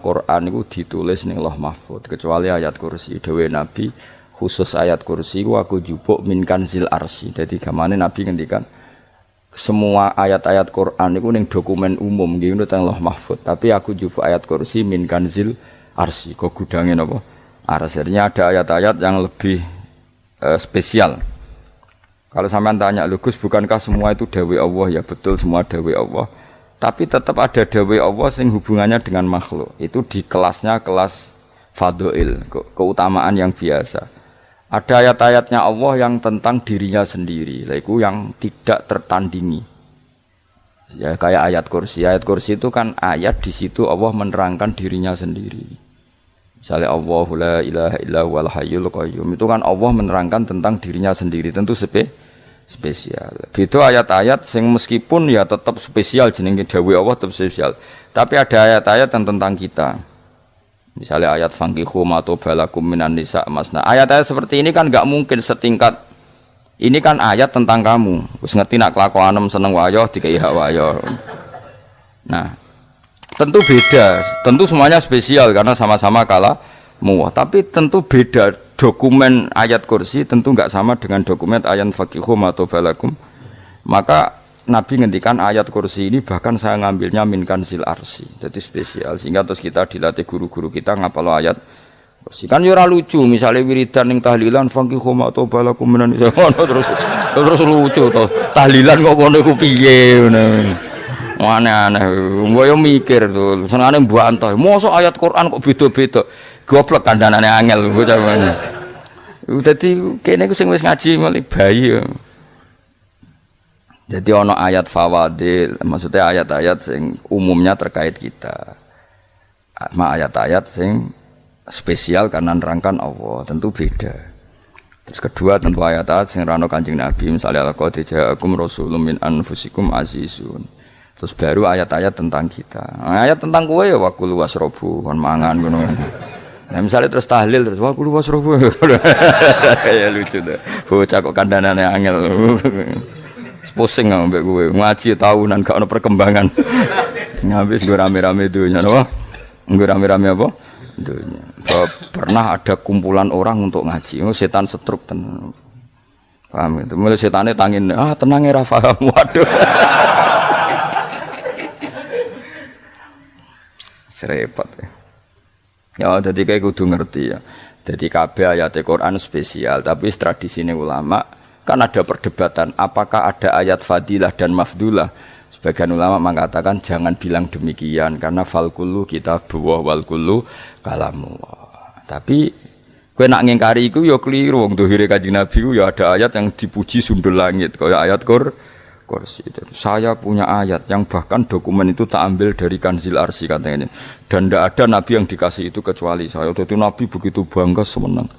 Quran itu ditulis ning Lauh Mahfuz kecuali ayat kursi. Dewe Nabi khusus ayat kursi ku aku jupuk min kanzil arsy. Jadi gamane Nabi ngendikan semua ayat-ayat Quran itu ning dokumen umum nggih teng Lauh Mahfuz, tapi aku jupuk ayat kursi min kanzil arsy. Kok gudange napa? Artinya ada ayat-ayat yang lebih spesial. Kalau sampean tanya, Gus bukankah semua itu dawai Allah? Ya betul, semua dawai Allah. Tapi tetap ada dawai Allah sing hubungannya dengan makhluk. Itu di kelasnya kelas fadhil, keutamaan yang biasa. Ada ayat-ayatnya Allah yang tentang dirinya sendiri, itu yang tidak tertandingi. Ya kayak ayat kursi. Ayat kursi itu kan ayat di situ Allah menerangkan dirinya sendiri. Misalnya Allahu la ilaha illa huwal hayyul qayyum, itu kan Allah menerangkan tentang dirinya sendiri, tentu spesial. Itu ayat-ayat sing meskipun ya tetap spesial jenenge dawuh Allah tetap spesial. Tapi ada ayat-ayat yang tentang kita. Misalnya ayat fankihu ma tobalakum minan nisa masna. Ayat-ayat seperti ini kan enggak mungkin setingkat. Ini kan ayat tentang kamu. Wis ngerti nak kelakuanem seneng wayo dikai hak wayo. Nah, tentu beda, tentu semuanya spesial karena sama-sama kalah muwah. Tapi tentu beda, dokumen ayat kursi tentu enggak sama dengan dokumen ayat faqihum atau balakum. Maka Nabi ngendikan ayat kursi ini bahkan saya ngambilnya min kanzil arsy. Jadi spesial sehingga terus kita dilatih guru-guru kita ngapalo ayat kursi. Kan yo ora lucu, misalnya wiridan ning tahlilan faqihum atau balakum menan terus lucu to. Tahlilan kok ngono iku piye ngono. Aneh-aneh, gue yang mikir tuh, senangnya mbak antah, masa ayat Quran kok beda-beda, goblok kandhanane angel, gue cuman. Jadi kayaknya gue wis ngaji malah bayi. Jadi ono ayat fawadil, maksudnya ayat-ayat sing umumnya terkait kita, ayat-ayat sing spesial karena nerangkan Allah, tentu beda. Terus kedua tentu ayat-ayat sing rano Kanjeng Nabi, misalnya laqad ja'akum rasulun min anfusikum azizun. Terus baru ayat-ayat tentang kita. Nah, ayat tentang kowe ya waqul wasrobu kon mangan ngono. Nah, misalnya terus tahlil terus waqul wasrobu. Ya lucu tuh. Bocah kok kandhanane angel. Pusing ambek kowe. Ngaji tahunan gak ono perkembangan. Ngabis nggo rame-rame dunya napa? Nggo rame-rame apa? Dunya. Pernah ada kumpulan orang untuk ngaji. Oh, setan setruk tenan. Paham itu. Mulai setane tangin, tenang ya ra paham. Waduh. Repot ya, jadi kayak kudu ngerti ya. Jadi kabeh ayat Quran spesial, tapi tradisi ini ulama kan ada perdebatan apakah ada ayat fadilah dan mafdulah. Sebagian ulama mengatakan jangan bilang demikian karena fal kullu kitabullah wal kullu kalamullah. Tapi kowe nak ngingkari iku ya keliru, wong dohire Kanjeng Nabi ku ya ada ayat yang dipuji sundul langit kaya ayat kursi. Saya punya ayat yang bahkan dokumen itu tak ambil dari kanzil arsy katanya ini. Dan tidak ada nabi yang dikasih itu kecuali saya. Jadi nabi begitu bangga semenang.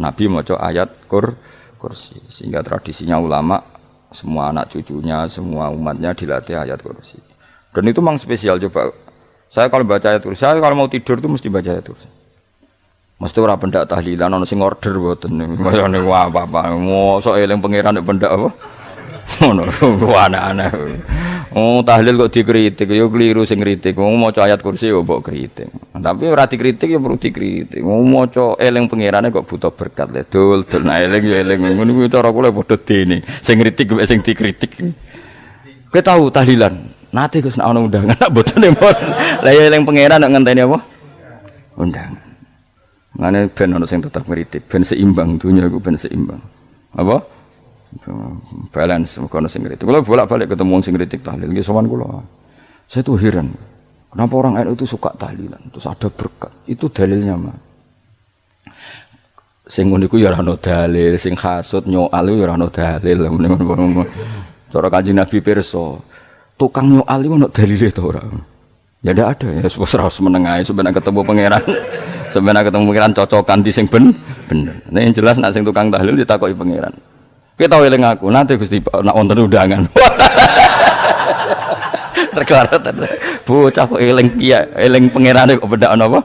Nabi maca ayat kursi. Sehingga tradisinya ulama semua anak cucunya, semua umatnya dilatih ayat kursi. Dan itu memang spesial. Coba saya kalau baca ayat kursi, saya kalau mau tidur itu mesti baca ayat kursi. Mesti ora pendak tahlilan ono sing order mboten. Mayane apa-apa. Mosok eling pangeran nek pendak apa? Ngono aneh-aneh. Oh tahlil kok dikritik ya keliru sing kritik. Wong maca ayat kursi ya mbok kritik. Tapi ora dikritik ya perlu dikritik. Wong maca eling pangerane kok butuh berkat le. Dul nah eling ya eling. Ngono kuwi cara kula padha dene. Sing kritik mek sing dikritik. Kowe tahu tahlilan? Nate Gus nek ana undangan nak botone mboten. Lah ya eling pangeran nek ngenteni apa? Undangan. Ngene ben ana sing tetep ngritik, ben seimbang dunya iku ben seimbang. Apa? Balance kono sing kritik. Kalau bolak-balik ketemu wong sing kritik tahlil nggih sowan kula. Saya tuh heran. Kenapa orang NU itu suka tahlilan? Terus ada berkat. Itu dalilnya mah. Sing ngono iku ya ora ono dalil, sing hasud nyoal ya ora ono dalil. Cara Kanjeng Nabi pirsa, tukang nyoal iku ono dalile to ora? Ya ndak ada ya harus menengae sebenarnya ketemu pangeran. Sebenarnya ketemu pangeran cocokan di sing bener. Nek yang jelas nek sing tukang tahlil ditakoki pangeran. Kita tahu eling aku, nanti Gusti nak wonten undangan. Terkarat bocah kok eling iya, eling pangerane kok bedakno apa?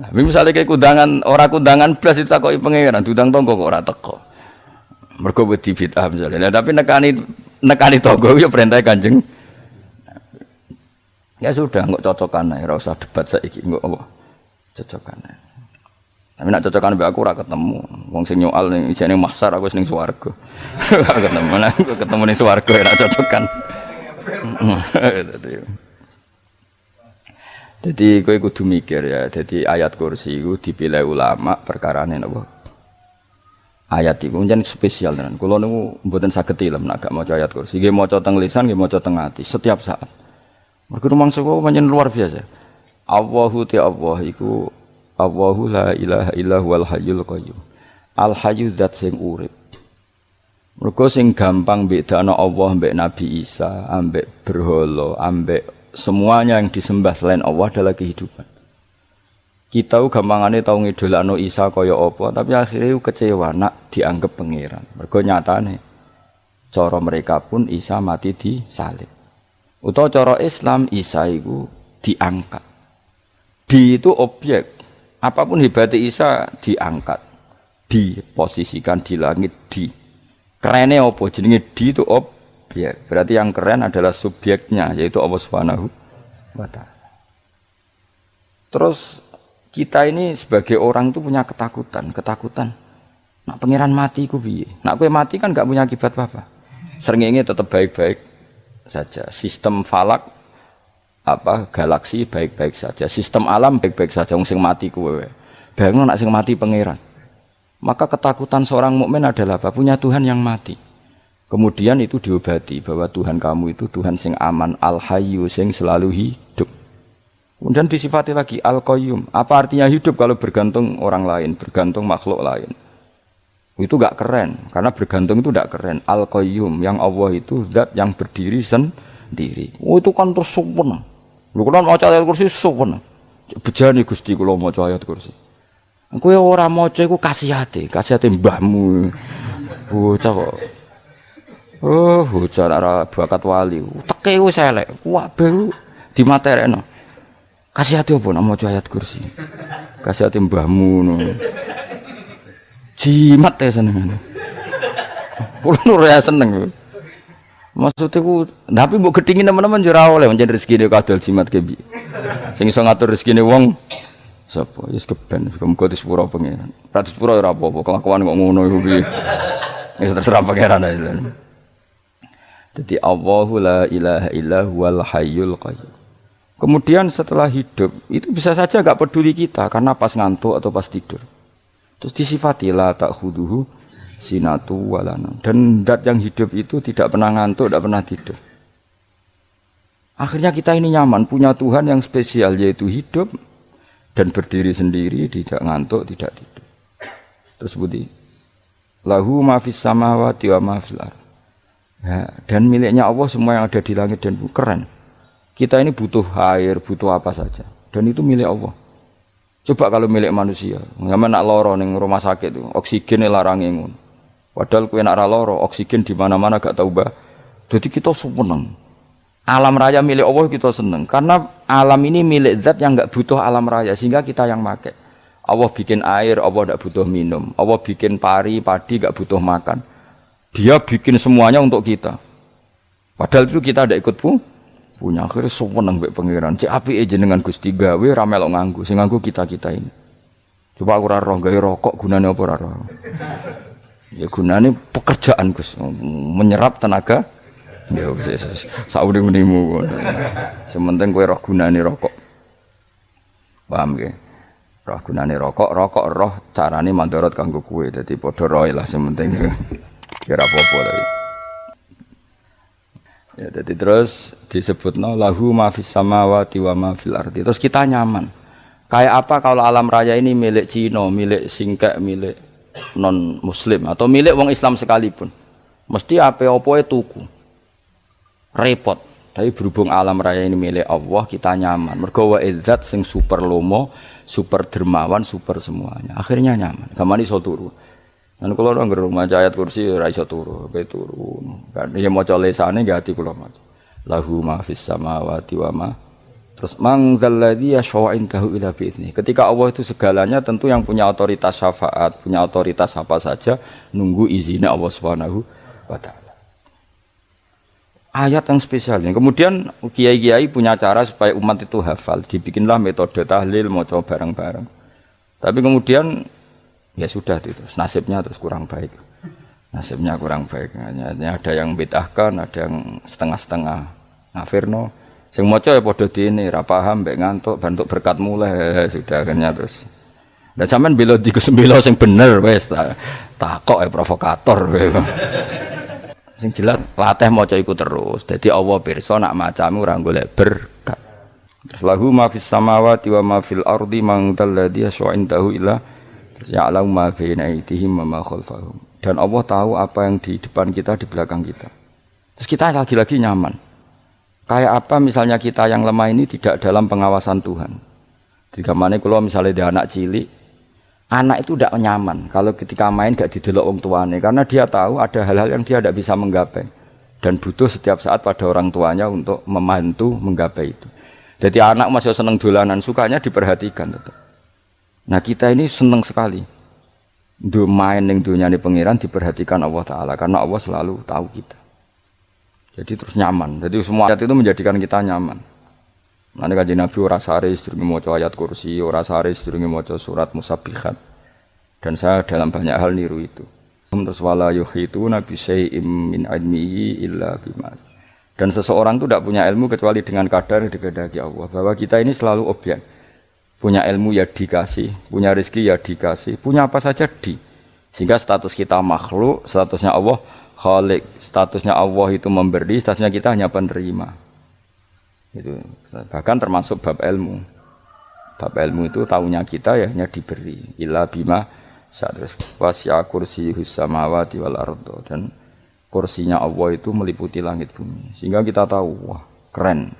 Tapi misalnya kayak kundangan blas ditakoki pangeran, diundang tonggo kok ora teko. Mergo wedi bid'ah misalnya. Tapi nekani tonggo ya perintah Kanjeng Ya sudah, nggak cocokan ae, ora usah debat saiki, nggak apa. Cocokan ae. Tapi nak cocokan mbek aku ora ketemu. Wong sing nyoal ning ijene mahsar aku wis ning swarga. Ora ketemu, aku ketemu ning swarga nak cocokan. Jadi kowe kudu mikir ya. Jadi ayat kursi itu dipilih ulama perkarane napa? Ayat itu jan spesial tenan. Kula niku mboten saged ilem nek gak maca ayat kursi. Nggih maca teng lisan, nggih maca teng ati setiap saat. Mergo mangsa kok pancen luar biasa. Allahu ta Allah iku Allahu la ilaha illa huwal hayyul qayyum. Al hayyu zat sing urip. Mergo sing gampang bedakno Allah mbek Nabi Isa, ambek berhala, ambek semuanya yang disembah selain Allah adalah kehidupan. Kita gampangane tau ngidolakno Isa kaya apa, tapi akhirnya kecewa nak dianggap pangeran. Mergo nyatane cara mereka pun Isa mati disalib. Utawa cara Islam Isa iku diangkat. Di itu objek. Apapun hebatnya Isa diangkat, diposisikan di langit, di kerennya apa? Jenenge di itu objek. Berarti yang keren adalah subjeknya, yaitu Allah Subhanahu wa Ta'ala. Terus kita ini sebagai orang itu punya ketakutan. Nak pangeran mati ku piye? Nak kowe mati kan gak punya akibat apa-apa. Srengenge tetap baik-baik saja. Sistem falak galaksi baik-baik saja, sistem alam baik-baik saja. Wong sing mati kuwe. Bayangno nek sing mati pangeran. Maka ketakutan seorang mukmin adalah apa? Punya Tuhan yang mati. Kemudian itu diobati bahwa Tuhan kamu itu Tuhan sing aman, al-hayyu sing selalu hidup. Kemudian disifati lagi al-qayyum. Apa artinya hidup kalau bergantung orang lain, bergantung makhluk lain? Itu gak keren, karena bergantung itu gak keren. Al-qayyum yang Allah itu zat yang berdiri sendiri. Oh itu kan terus sempurna. Lho kula maca ayat kursi sempurna. Bejane Gusti kula maca ayat kursi. Kowe ora maca iku kasihate mbahmu. Bocah kok. Oh, bocah ora bakat wali. Teke wis elek. Kabeh dimaterekno. Kasihate opo nek maca ayat kursi? Kasihate mbahmu ngono. Jimat ya seneng. Kula ora seneng. Maksudnya ku, tapi mbok gedhingi teman-teman yo ora oleh pancen rezekine kadol jimat ke piye. Sing iso ngatur rezekine wong sapa? Wis keben, muga disepuro pangeran. Ra disepuro ora apa-apa, kelakuan kok ngono iku piye. Wis terserah pangeran ae. Jadi Allahu la ilaha illa huwal hayyul qayyum. Kemudian setelah hidup itu bisa saja enggak peduli kita karena pas ngantuk atau pas tidur. Terus disifati la ta'khuduhu sinatu walana. Dan zat yang hidup itu tidak pernah ngantuk, tidak pernah tidur. Akhirnya kita ini nyaman, punya Tuhan yang spesial, yaitu hidup dan berdiri sendiri, tidak ngantuk, tidak tidur. Terus budi lahu ma fis samawati wa ma fil ardh. Ya, dan miliknya Allah semua yang ada di langit dan bumi. Keren. Kita ini butuh air, butuh apa saja, dan itu milik Allah. Coba kalau milik manusia, nggak nak loro ning rumah sakit itu, oksigen larangin ngono. Padahal kowe nak ra loro, oksigen di mana-mana gak tahu bah. Jadi kita seneng. Alam raya milik Allah kita seneng karena alam ini milik zat yang enggak butuh alam raya sehingga kita yang pakai. Allah bikin air, Allah enggak butuh minum. Allah bikin padi enggak butuh makan. Dia bikin semuanya untuk kita. Padahal itu kita enggak ikut punya. Akhirnya seneng mbek pangeran. Cek apike jenengan Gusti gawe ra melok nganggo. Sing nganggo kita-kita ini. Coba aku ora roh gawe rokok gunane apa ora roh. Ya gunane pekerjaan Gus, menyerap tenaga. Ya wis saurip-uripmu. Sementing kowe roh gunane rokok. Paham nggih? Roh gunane rokok roh carane mandorot kanggo kowe. Dadi padha roe lah sementing. Ya ora apa-apa lho. Ya jadi terus disebutno lahu ma fis samawati wa ma fil ardi. Terus kita nyaman. Kayak apa kalau alam raya ini milik Cina, milik Singkek, milik non muslim atau milik wong Islam sekalipun. Mesti apa-apa tuku. Repot. Tapi berhubung alam raya ini milik Allah, kita nyaman. Mergo wa izzat sing super lomo, super dermawan, super semuanya. Akhirnya nyaman. Gamane iso turu. Lan kula ora ngerung maca ayat kursi ora iso turu, kae turu. Kan ya maca lesane nggih ati kula maca. Lahu ma fis samawati wa ma. Terus man dzalladzi yashfa'u indahu illa bi'izni. Ketika Allah itu segalanya tentu yang punya otoritas syafaat, punya otoritas apa saja nunggu izinnya Allah Subhanahu wa taala. ayat yang spesial ini. Kemudian kiai-kiai punya cara supaya umat itu hafal, dibikinlah metode tahlil mau coba bareng-bareng. Tapi kemudian ya sudah itu, nasibnya terus kurang baik. Nasibnya kurang baik. Hanya ada yang bid'ahkan, ada yang setengah-setengah ngafirno. Sing maca ya padha dene, ra paham mbek ngantuk, bantuk berkat mulai sudah akhirnya terus. Dan sampean bela di sembelo sing bener wis takok provokator kowe. Sing jelas latih maca iku terus. Dadi Allah pirsa nak macamu ora golek berkat. Terus lahu ma fis samawati wa ma fil ardi man dalladhi yasha'indahu illa ya'lamu ma baina aydihim wa ma khalfahum. Dan Allah tahu apa yang di depan kita, di belakang kita. Terus kita lagi-lagi nyaman. Kayak apa misalnya kita yang lemah ini tidak dalam pengawasan Tuhan. Jika mana kalau misalnya dia anak cilik, anak itu tidak nyaman kalau ketika main gak didelok wong tuane karena dia tahu ada hal-hal yang dia tidak bisa menggapai dan butuh setiap saat pada orang tuanya untuk membantu menggapai itu. Jadi anak masih seneng dolanan, sukanya diperhatikan tetap. Nah kita ini seneng sekali main ning dunyane pangeran diperhatikan Allah Ta'ala karena Allah selalu tahu kita. Jadi terus nyaman. Jadi semua ayat itu menjadikan kita nyaman. Nanti Kanjeng Nabi ora sare sedurunge maca ayat kursi, ora sare sedurunge maca surat musabbihat. Dan saya dalam banyak hal niru itu. Terus wala yuhituna bi syai'im min ilmihi illa bima. Dan seseorang itu tidak punya ilmu kecuali dengan kadar yang dikehendaki Allah. Bahwa kita ini selalu objek. Punya ilmu ya dikasih, punya rezeki ya dikasih, punya apa saja di. Sehingga status kita makhluk, statusnya Allah Khalik, statusnya Allah itu memberi, statusnya kita hanya penerima. Itu bahkan termasuk bab ilmu. Bab ilmu itu tahunya kita ya hanya diberi. Illa bima sadris wasya kursiyus samawati wal ardo, dan kursinya Allah itu meliputi langit bumi. Sehingga kita tahu, wah keren.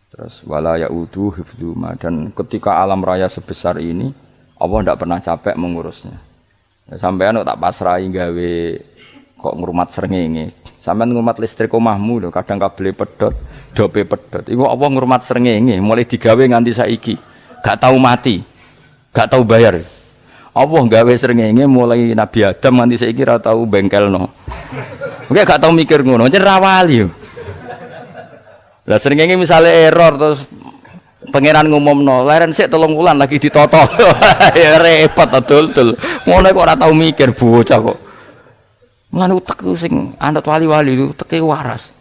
Terus wala yaudu hifdzuma, dan ketika alam raya sebesar ini Allah tidak pernah capek mengurusnya. Ya, sampean tak pasrahi gawe kok ngrumat srengenge. Sampean ngrumat listrik omahmu lho, kadang kabel pedhot, dope pedhot. Iku apa ngrumat srengenge mulai digawe nganti saiki. Gak tahu mati. Gak tahu bayar. Allah gawe srengenge mulai Nabi Adam nganti saiki ora tahu bengkelno. Oke gak tahu mikir ngono, jen ra wali yo. Lah srengenge misale error terus pangeran ngumumno, leren sik 3 wulan lagi ditoto. Ya repot dul-dul. Ngono kok ora tahu mikir bocah kok. Mulane utek sing anut wali-wali itu teke waras.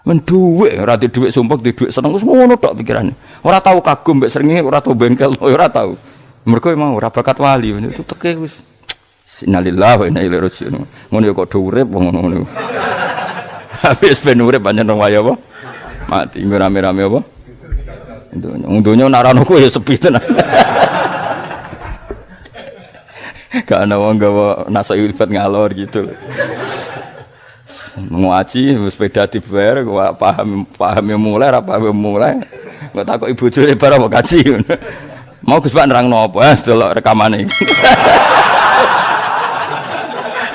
Men dhuwit ora di dhuwit sumpek, di dhuwit seneng wis ngono tok pikirane. Ora tahu kagum mbek srengenge, ora tahu bengkel, ora tahu. Mergo mau ora bakat wali itu teke wis innalillahi wa inna ilaihi raji'un. Ngono ya kok do urip ngono. Habis ben urip pancen waya apa? Mati rame-rame apa? Untunya narano ku ya sepi tenan. Gak ana wong gawa nasa ilfat ngalor gitu. Ngaji sepeda dibayar paham mulai ora paham mulai. Kok takok ibu bojone bar apa kaji. Mau Gus Pak nerangno apa? Delok rekamane.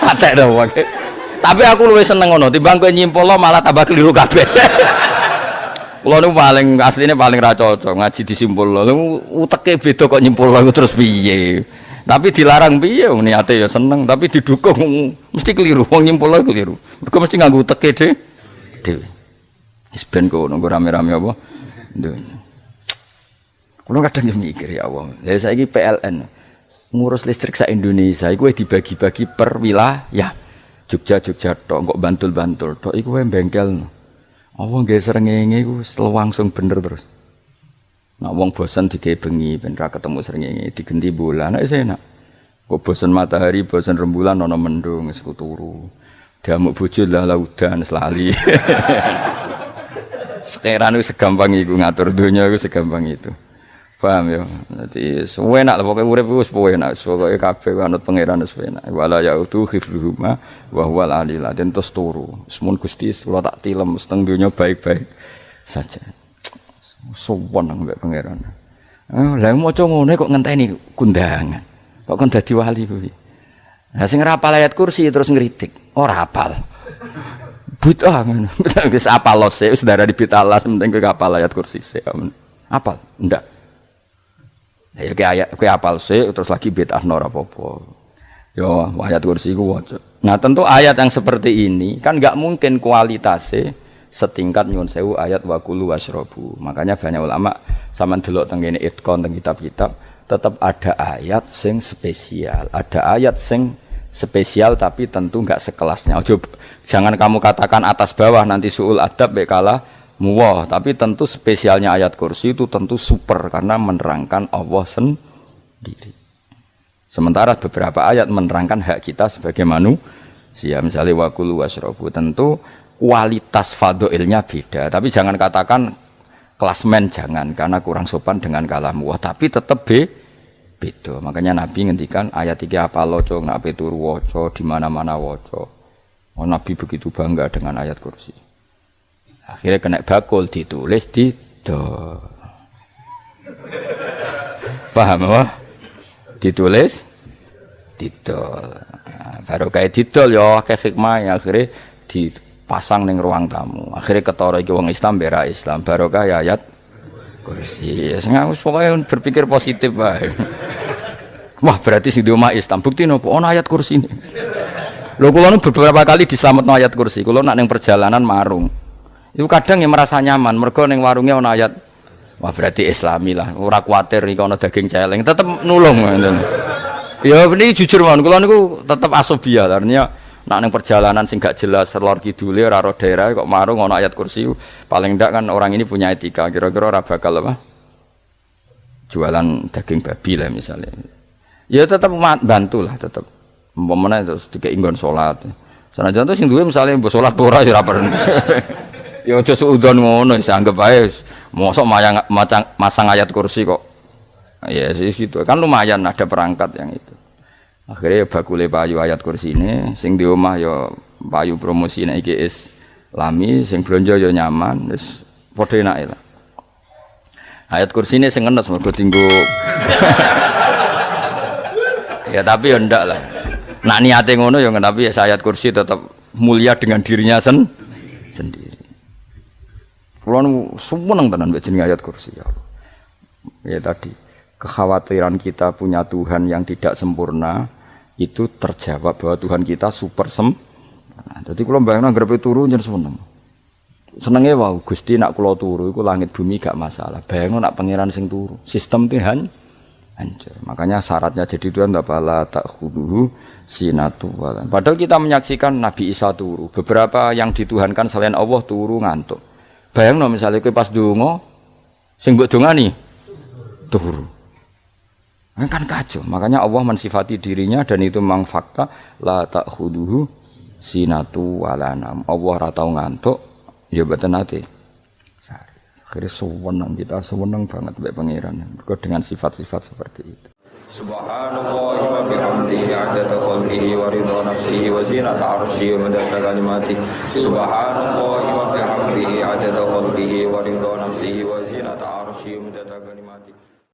Atek dah wae. Tapi aku luwih seneng ngono timbang kowe nyimpulno malah tambah keliru kabeh. Kulo niku paling asline paling ra cocok ngaji disimpulno. Uteke beda kok nyimpulno terus piye. Tapi dilarang piye wong niate ya seneng, tapi didukung mesti keliru. Wong nyimpulno keliru. Mergo mesti nganggo uteke dhewe. Wis ben kono rame-rame apa. Kulo kadang yo mikir ya Allah. Lah saiki PLN ngurus listrik sak Indonesia iku dibagi-bagi per wilayah. Jogja tok, kok Bantul tok iku wae bengkel. Allah nggih srengenge iku langsung bener terus. Nek wong bosen digawe bengi ben ra ketemu srengenge digenti bola nek enak. Kok bosen matahari, bosen rembulan ana mendung wis turu. Diamuk bojo lah laudan selali. Sekarang wis segampang iku ngatur donya iku segampang itu. Paham ya? Dadi enak lah pokoke urip wis enak, pokoke kabeh anut pangeran wis enak. Wala yautu khifruhuma wa huwal alil adzim terus turu. Semun Gusti kula tak tilem seteng donya baik-baik saja. Sowan nang mbek pangeran. Lah maca ngene kok ngenteni kundangan. Kok kon dadi wali kuwi. Lah sing ora hafal ayat kursi terus ngritik. Ora hafal. Bid'ah ngono. Wis hafal lose wis darani bid'ah penting kowe hafal ayat kursi sik. Hafal? Ndak. Ya kowe hafal sik terus lagi bid'ah ora apa-apa. Yo ayat kursi ku waca. Nah, tentu ayat yang seperti ini kan enggak mungkin kualitasnya setingkat nyuwun sewu ayat wa kulu washrabu. Makanya banyak ulama sampean delok teng kene Idqon teng kitab-kitab tetap ada ayat sing spesial. Ada ayat sing spesial tapi tentu enggak sekelasnya. Jangan kamu katakan atas bawah nanti suul adab bekala muwah, tapi tentu spesialnya ayat kursi itu tentu super karena menerangkan Allah sendiri. Sementara beberapa ayat menerangkan hak kita sebagai manusia, misalnya wa kulu washrabu, tentu kualitas fadhailnya beda. Tapi jangan katakan klasmen, jangan, karena kurang sopan dengan kalamu. Wah, tapi tetap beda. Makanya Nabi ngendikan ayat 3 apa loco, nak turu waca di mana-mana waca. Oh, Nabi begitu bangga dengan ayat kursi. Akhirnya kena bakul ditulis didol. Paham apa? Ditulis didol. Nah, baru kayak didol ya kayak hikmahnya akhirnya dipasang ning ruang tamu. Akhirnya ketara iki wong Islam bera Islam barokah ya ayat kursi. Wis pokoke berpikir positif wae. Wah, berarti sing di omah Islam bukti nopo ono ayat kursi ini. Lho kula nu beberapa kali diselametno ayat kursi. Kula nak ning perjalanan marung. Itu kadang yang merasa nyaman mergo ning warungnya ono ayat. Wah, berarti Islami lah. Ora kuwatir iki ono daging celeng, tetep nulung ngoten. Ya ini jujur mawon, kula niku tetep asobia, artinya nak ning perjalanan sing gak jelas lor kidule ora ro daerah kok marung ono ayat kursi, paling ndak kan orang ini punya etika, kira-kira ora bakal apa? Jualan daging babi lah misalnya. Ya tetep bantu lah tetep. Umpamane terus dikek nggon salat. Sanajan to sing duwe misale mbok salat ora ya ora perlu. Ya aja suudon ngono, wis anggap ae mosok masang ayat kursi kok. Ya sih gitu. Kan lumayan ada perangkat yang itu. Akhirnya bakule payu ayat kursi ini, sing di omah ya payu promosi nek iki Islami, sing blonjo ya nyaman, wis padha enake lah. Ayat kursi ini sing ngenes mergo dinggo. Ya tapi ya ndak lah. Nak niate ngono ya tapi ya ayat kursi tetap mulia dengan dirinya sendiri. Kulo seneng tenan mbek jeneng ayat kursi ya Allah. Ya tadi kekhawatiran kita punya Tuhan yang tidak sempurna itu terjawab bahwa Tuhan kita super sempurna. Jadi kalau bayangno grepe turu njen seneng. Senenge wae Gusti nak kula turu iku langit bumi gak masalah. Bayangno nak pangeran sing turu, sistem Tuhan hancur. Makanya syaratnya jadi Tuhan bala takhuduhu sinatu walan. Padahal kita menyaksikan Nabi Isa turu. Beberapa yang dituhankan selain Allah turu ngantuk. Bayangno misalnya kowe pas donga sing mbok dongani turu. Kan kacau. Makanya Allah mensifati dirinya dan itu memang fakta la ta'khuduhu sinatu walanam. Allah ora tau ngantuk ya mboten nate. Akhirnya sewenang kita sewenang banget mbek pangeran dengan sifat-sifat seperti itu. Subhanallah wa bihamdihi 'adada khalqihi wa ridha nafsihi wa zinata 'arsyihi wa midada kalimatihi. Subhanallah wa bihamdihi 'adada khalqihi wa ridha nafsihi wa zinata 'arsyihi wa midada kalimatihi.